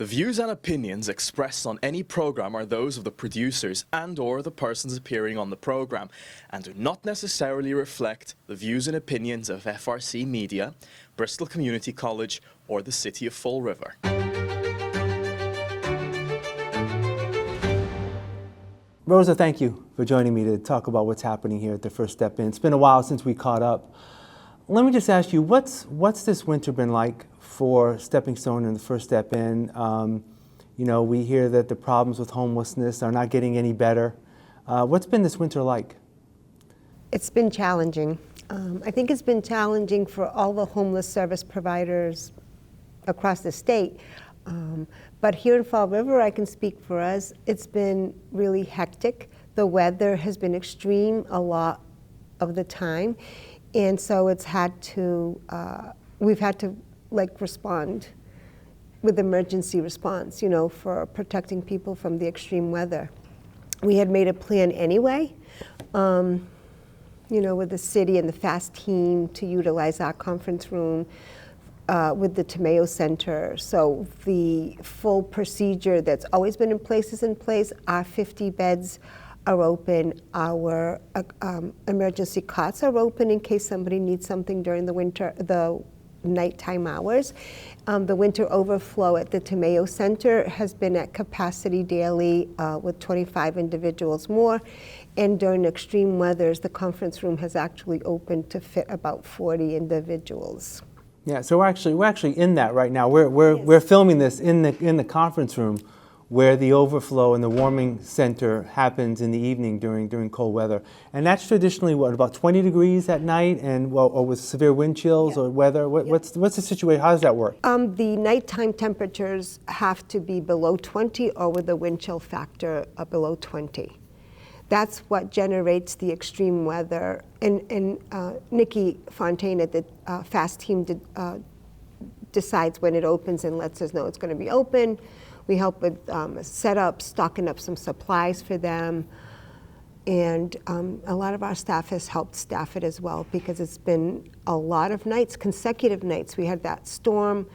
The views and opinions expressed on any program are those of the producers and/or the persons appearing on the program and do not necessarily reflect the views and opinions of FRC Media, Bristol Community College, or the City of Fall River. Rosa, thank you for joining me to talk about what's happening here at the First Step In. It's been a while since we caught up. Let me just ask you, what's this winter been like for Steppingstone and the First Step In? You know, we hear that the problems with homelessness are not getting any better. What's been this winter like? It's been challenging. I think it's been challenging for all the homeless service providers across the state. But here in Fall River, I can speak for us, it's been really hectic. The weather has been extreme a lot of the time. And so it's had to, we've had to respond with emergency response, you know, for protecting people from the extreme weather. We had made a plan anyway, you know, with the city and the FAST team to utilize our conference room with the Tomeo Center. So the full procedure that's always been in place is in place. Our 50 beds are open. Our emergency cots are open in case somebody needs something during the winter, the nighttime hours. The winter overflow at the Tomeo Center has been at capacity daily with 25 individuals more. And during extreme weathers, the conference room has actually opened to fit about 40 individuals. Yeah, so we're actually in that right now. We're filming this in the conference room, where the overflow and the warming center happens in the evening during cold weather. And that's traditionally, what, about 20 degrees at night, and or with severe wind chills or weather? What's the situation? How does that work? The nighttime temperatures have to be below 20 or with a wind chill factor below 20. That's what generates the extreme weather. And Nikki Fontaine at the FAST team decides when it opens and lets us know it's going to be open. We help with setup, stocking up some supplies for them. And a lot of our staff has helped staff it as well, because it's been a lot of nights, consecutive nights. We had that storm,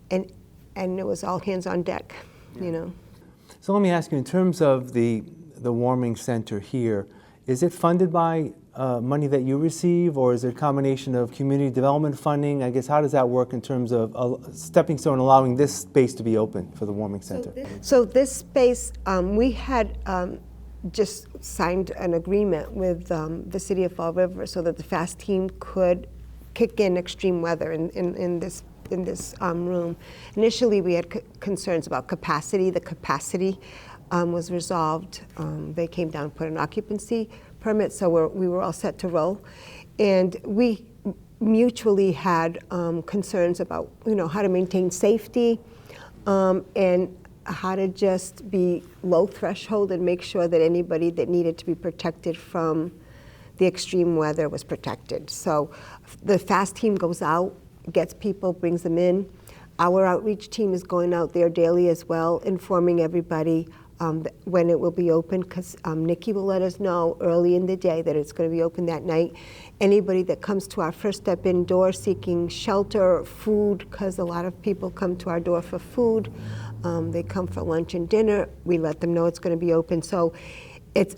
and it was all hands on deck, you know. So let me ask you, in terms of the warming center here, is it funded by money that you receive, or is it a combination of community development funding? I guess, how does that work in terms of Steppingstone allowing this space to be open for the warming center? So this space, we had just signed an agreement with the City of Fall River so that the FAST team could kick in extreme weather in this room. Initially, we had concerns about capacity. The capacity was resolved. They came down and put an occupancy permit, so we were all set to roll. And we mutually had concerns about, you know, how to maintain safety and how to just be low threshold and make sure that anybody that needed to be protected from the extreme weather was protected. So the FAST team goes out, gets people, brings them in. Our outreach team is going out there daily as well, informing everybody when it will be open, because Nikki will let us know early in the day that it's going to be open that night. Anybody that comes to our First Step In door seeking shelter, food, because a lot of people come to our door for food. They come for lunch and dinner. We let them know it's going to be open. So it's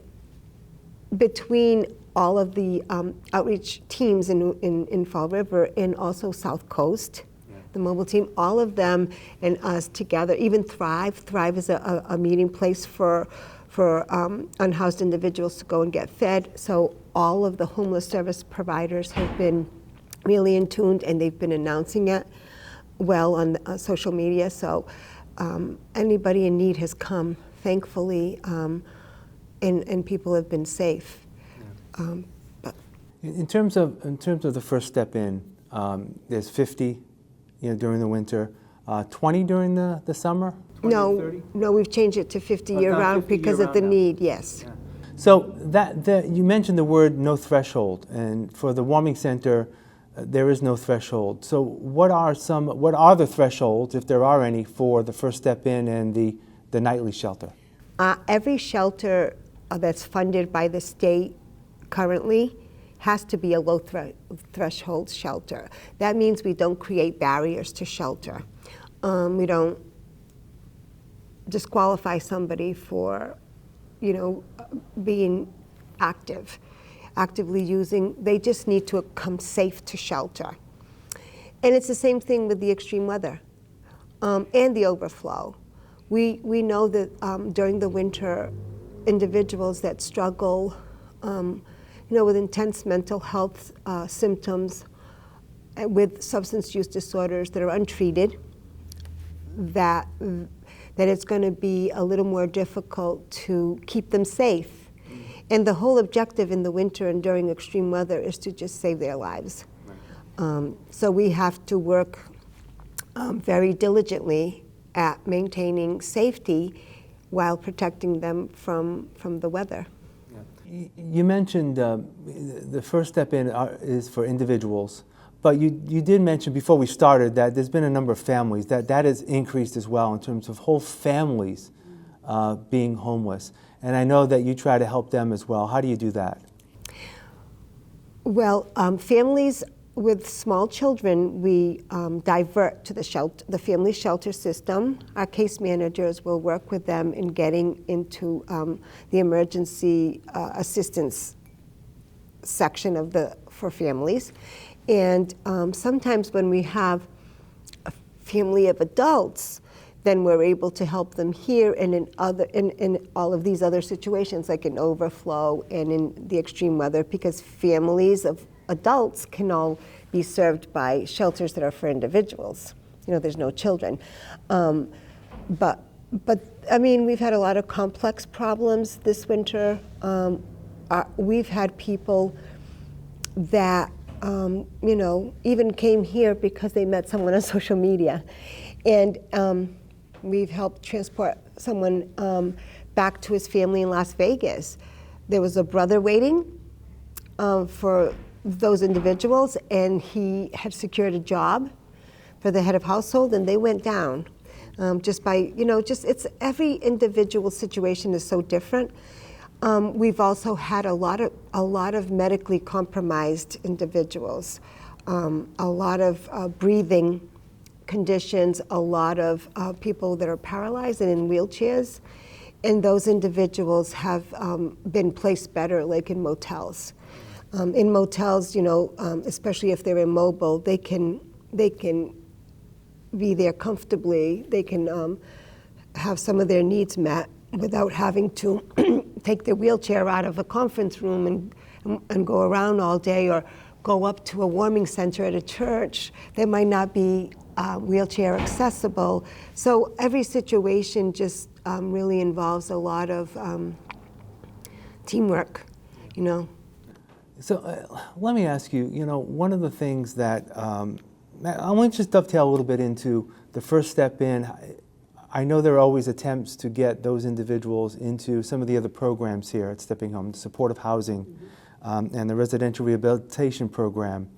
between all of the outreach teams in Fall River and also South Coast, the mobile team, all of them and us together, even Thrive. Thrive is a meeting place for unhoused individuals to go and get fed. So all of the homeless service providers have been really in tune, and they've been announcing it well on social media. So anybody in need has come, thankfully, and people have been safe. But in terms of the First Step In, there's 50. You know, during the winter, 20 during the summer? 20 no, we've changed it to 50 year-round because of the need, yes. Yeah. So you mentioned the word no threshold, and for the warming center, there is no threshold. So what are the thresholds, if there are any, for the First Step In and the nightly shelter? Every shelter that's funded by the state currently has to be a low threshold shelter. That means we don't create barriers to shelter. We don't disqualify somebody for, being actively using. They just need to come safe to shelter. And it's the same thing with the extreme weather and the overflow. We know that during the winter, individuals that struggle, with intense mental health symptoms, with substance use disorders that are untreated, that it's going to be a little more difficult to keep them safe. And the whole objective in the winter and during extreme weather is to just save their lives. So we have to work very diligently at maintaining safety while protecting them from the weather. You mentioned the first step in is for individuals, but you did mention before we started that there's been a number of families that has increased as well in terms of whole families being homeless. And I know that you try to help them as well. How do you do that? Well, families with small children, we divert to the family shelter system. Our case managers will work with them in getting into the emergency assistance section for families. And sometimes when we have a family of adults, then we're able to help them here and in all of these other situations, like in overflow and in the extreme weather, because families of adults can all be served by shelters that are for individuals. There's no children. But I mean, we've had a lot of complex problems this winter. We've had people that, even came here because they met someone on social media. And we've helped transport someone back to his family in Las Vegas. There was a brother waiting for those individuals, and he had secured a job for the head of household, and they went down just by, it's every individual situation is so different. We've also had a lot of medically compromised individuals, a lot of breathing conditions, a lot of people that are paralyzed and in wheelchairs, and those individuals have been placed better, like in motels. In motels, especially if they're immobile, they can be there comfortably. They can have some of their needs met without having to take their wheelchair out of a conference room and go around all day, or go up to a warming center at a church that might not be wheelchair accessible. So every situation just really involves a lot of teamwork, So let me ask you, one of the things that, I want to just dovetail a little bit into the first step in. I know there are always attempts to get those individuals into some of the other programs here at Stepping Home, the supportive housing and the residential rehabilitation program.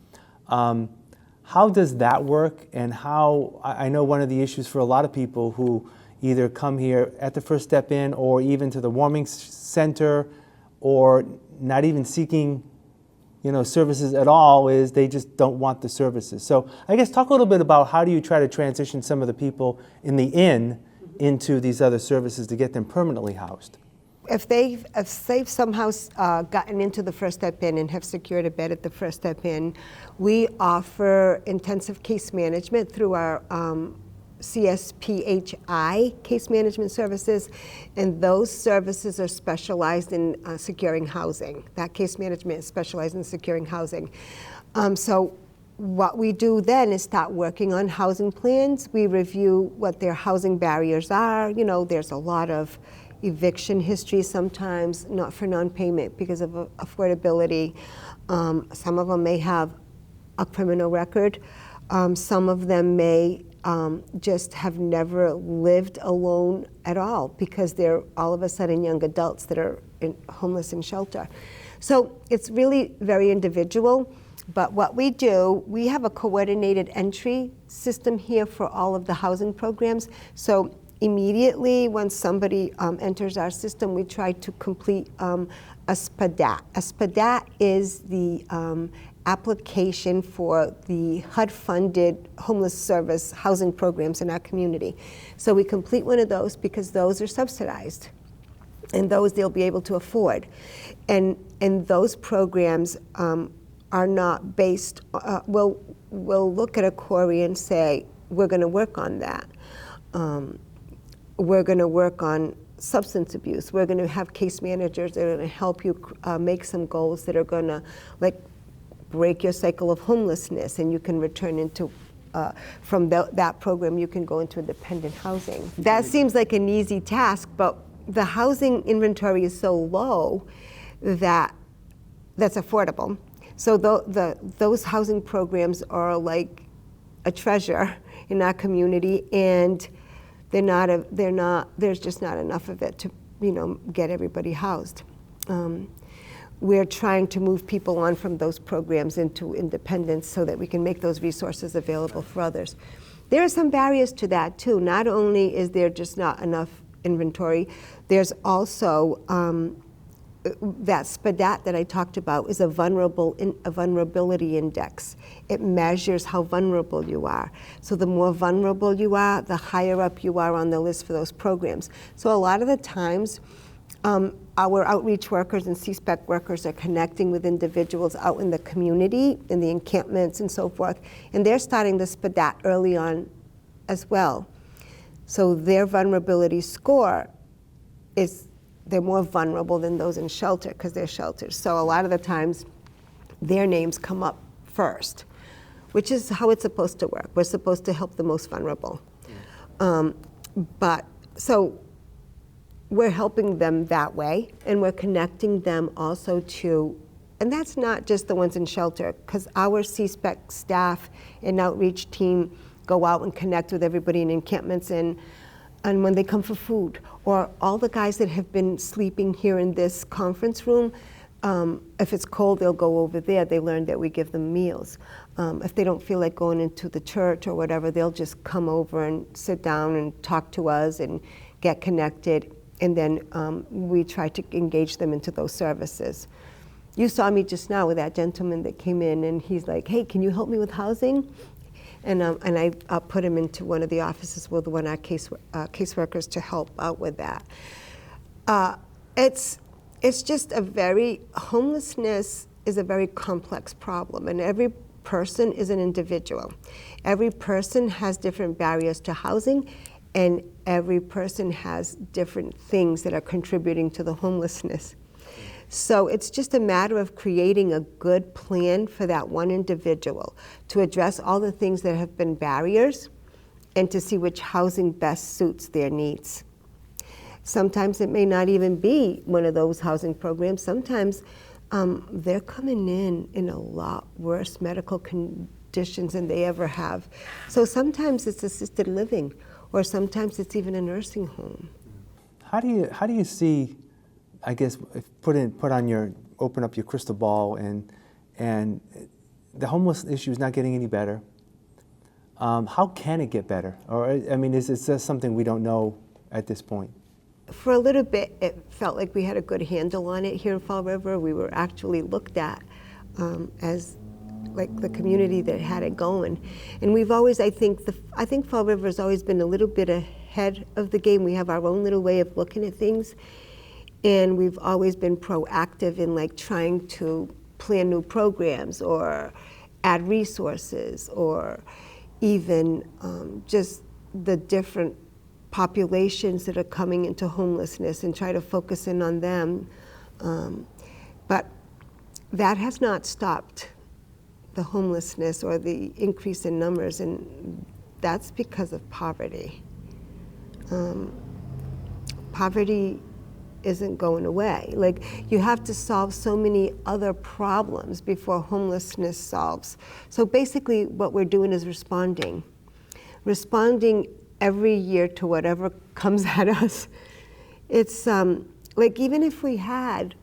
How does that work, and how, I know one of the issues for a lot of people who either come here at the first step in or even to the warming center or not even seeking services at all, is they just don't want the services. So I guess talk a little bit about how do you try to transition some of the people in the inn into these other services to get them permanently housed? If they've somehow gotten into the First Step In and have secured a bed at the First Step In, we offer intensive case management through our CSPHI case management services, and those services are specialized in securing housing. That case management is specialized in securing housing. So what we do then is start working on housing plans. We review what their housing barriers are. There's a lot of eviction history sometimes, not for non-payment because of affordability. Some of them may have a criminal record. Some of them may just have never lived alone at all because they're all of a sudden young adults that are homeless in shelter. So it's really very individual. But what we do, we have a coordinated entry system here for all of the housing programs. So immediately when somebody enters our system, we try to complete a SPDAT. A SPDAT is the application for the HUD-funded homeless service housing programs in our community. So we complete one of those because those are subsidized, and those they'll be able to afford. And those programs are not based, we'll look at a query and say, we're going to work on that. We're going to work on substance abuse. We're going to have case managers that are going to help you make some goals that are going to, like, break your cycle of homelessness, and you can return into, from that program, you can go into independent housing. That seems like an easy task, but the housing inventory is so low that that's affordable. So those housing programs are like a treasure in our community, and there's just not enough of it to, get everybody housed. We're trying to move people on from those programs into independence so that we can make those resources available for others. There are some barriers to that too. Not only is there just not enough inventory, there's also that SPDAT that I talked about is a vulnerability index. It measures how vulnerable you are. So the more vulnerable you are, the higher up you are on the list for those programs. So a lot of the times, our outreach workers and CSPEC workers are connecting with individuals out in the community, in the encampments and so forth, and they're starting the SPDAT early on as well. So their vulnerability score is, they're more vulnerable than those in shelter because they're sheltered. So a lot of the times, their names come up first, which is how it's supposed to work. We're supposed to help the most vulnerable. So we're helping them that way, and we're connecting them also to, and that's not just the ones in shelter, because our CSPEC staff and outreach team go out and connect with everybody in encampments and when they come for food, or all the guys that have been sleeping here in this conference room, if it's cold, they'll go over there. They learn that we give them meals. If they don't feel like going into the church or whatever, they'll just come over and sit down and talk to us and get connected, and then we try to engage them into those services. You saw me just now with that gentleman that came in, and he's like, hey, can you help me with housing? And I put him into one of the offices with one of our caseworkers to help out with that. It's just homelessness is a very complex problem, and every person is an individual. Every person has different barriers to housing, and every person has different things that are contributing to the homelessness. So it's just a matter of creating a good plan for that one individual to address all the things that have been barriers and to see which housing best suits their needs. Sometimes it may not even be one of those housing programs. Sometimes they're coming in a lot worse medical conditions than they ever have. So sometimes it's assisted living, or sometimes it's even a nursing home. How do you see, I guess, open up your crystal ball, and the homeless issue is not getting any better. How can it get better? Or, I mean, is it just something we don't know at this point? For a little bit, it felt like we had a good handle on it here in Fall River. We were actually looked at as like the community that had it going. And we've always, I think Fall River has always been a little bit ahead of the game. We have our own little way of looking at things. And we've always been proactive in like trying to plan new programs or add resources, or even just the different populations that are coming into homelessness and try to focus in on them. But that has not stopped the homelessness or the increase in numbers, and that's because of poverty. Poverty isn't going away. Like, you have to solve so many other problems before homelessness solves. So basically what we're doing is responding every year to whatever comes at us. It's like, even if we had,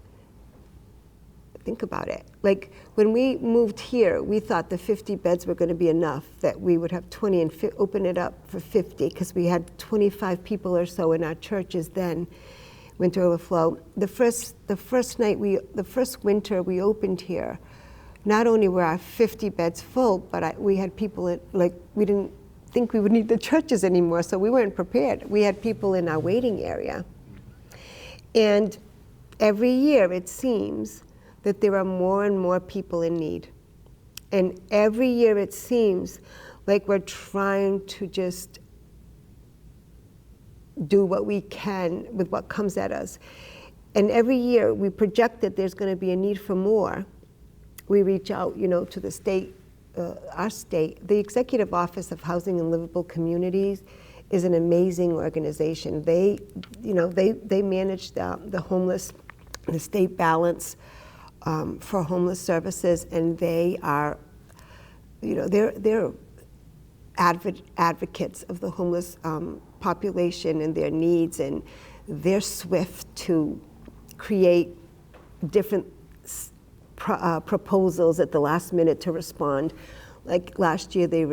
think about it, like when we moved here, we thought the 50 beds were going to be enough, that we would have 20 and open it up for 50, because we had 25 people or so in our churches then. Winter overflow. The first winter we opened here, not only were our 50 beds full, but we had people, we didn't think we would need the churches anymore, so we weren't prepared. We had people in our waiting area. And every year it seems that there are more and more people in need. And every year it seems like we're trying to just do what we can with what comes at us. And every year we project that there's going to be a need for more. We reach out, to the state, our state. The Executive Office of Housing and Livable Communities is an amazing organization. They manage the homeless, the state balance for homeless services, and they are, they're advocates of the homeless population and their needs, and they're swift to create different proposals at the last minute to respond. Like last year, they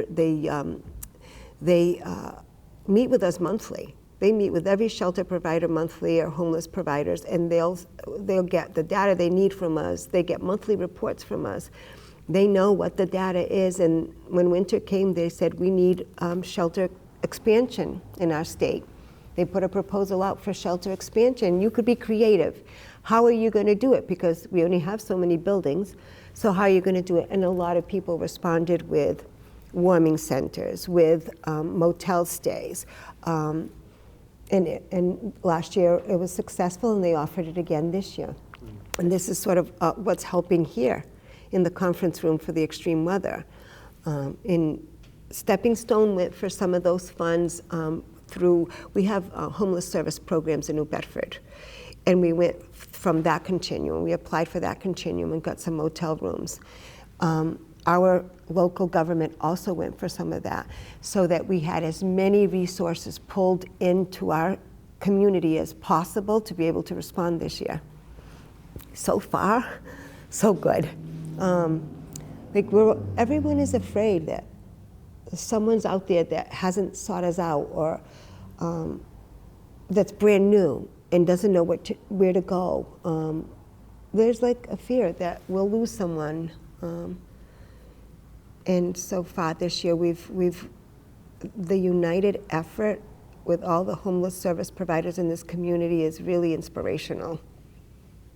meet with us monthly. They meet with every shelter provider monthly or homeless providers, and they'll get the data they need from us. They get monthly reports from us. They know what the data is, and when winter came, they said, we need shelter expansion in our state. They put a proposal out for shelter expansion. You could be creative. How are you going to do it? Because we only have so many buildings, so how are you going to do it? And a lot of people responded with warming centers, with motel stays. And last year it was successful, and they offered it again this year. And this is sort of what's helping here in the conference room for the extreme weather. In Steppingstone went for some of those funds we have homeless service programs in New Bedford. And we went from that continuum. We applied for that continuum and got some motel rooms. Our local government also went for some of that, so that we had as many resources pulled into our community as possible to be able to respond this year. So far, so good. Everyone is afraid that someone's out there that hasn't sought us out, or that's brand new and doesn't know where to go. There's like a fear that we'll lose someone. And so far this year, the united effort with all the homeless service providers in this community is really inspirational.